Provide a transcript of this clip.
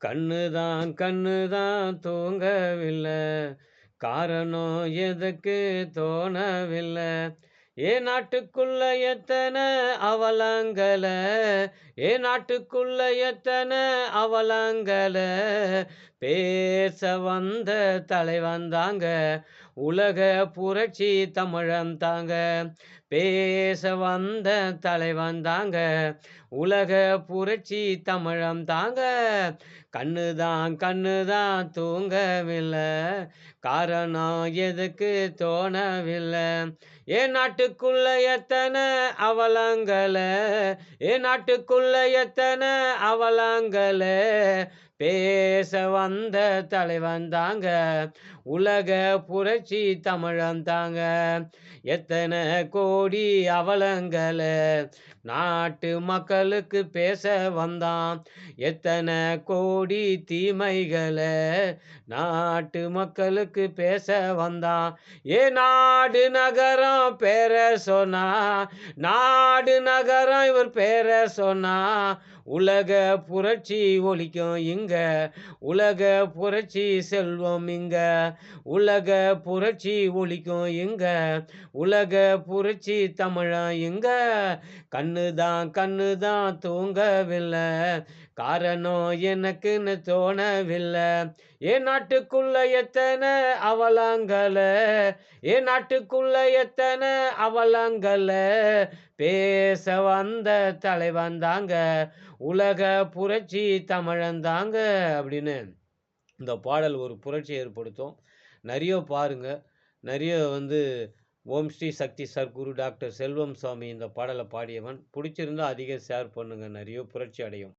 கண்ணுதான் தூங்கவில்லை. காரணம் எதுக்கு தோணவில்லை. ஏன் நாட்டுக்குள்ள எத்தனை அவலங்கள. ஏன் நாட்டுக்குள்ள எத்தனை அவலங்கள. பேச வந்த தலைவன் தாங்க உலக புரட்சி தமிழன் தாங்க. பேச வந்த தலைவன் தாங்க உலக புரட்சி தமிழம் தாங்க. கண்ணுதான் தூங்கவில்லை. காரணம் எதுக்கு தோணவில்லை. ஏன் நாட்டுக்குள்ள எத்தனை அவலங்கள. ஏன் நாட்டுக்குள்ள எத்தனை அவலங்கள. பேச வந்த தலைவன் தாங்க உலக புரட்சி தமிழன் தாங்க. எத்தனை கோடி அவலங்கள நாட்டு மக்களுக்கு பேச வந்தான். எத்தனை கோடி தீமைகளை நாட்டு மக்களுக்கு பேச வந்தான். நாடு நகரம் பேர சொன்னா. நாடு நகரம் இவர் பேர சொன்னா. உலக புரட்சி ஒலிக்கும் இங்க. உலக புரட்சி செல்வம் இங்க. உலக புரட்சி ஒலிக்கும் இங்க. உலக புரட்சி தமிழன் இங்க. கண்ணுதான் தூங்கவில்லை. காரணம் எனக்குன்னு தோணவில்லை. ஏன் நாட்டுக்குள்ள எத்தனை அவலங்கள. ஏன் நாட்டுக்குள்ள எத்தனை அவலங்கள. பேச வந்த தலைவன் தாங்க உலக புரட்சி தமிழன் தாங்க அப்படின்னு இந்த பாடல் ஒரு புரட்சி ஏற்படுத்தும். நிறைய பாருங்க. நிறைய ஓம் ஸ்ரீ சக்தி சர்க்குரு டாக்டர் செல்வம் சுவாமி இந்த பாடலை பாடியவன். பிடிச்சிருந்தா அதிகம் ஷேர் பண்ணுங்க. நிறைய புரட்சி அடையும்.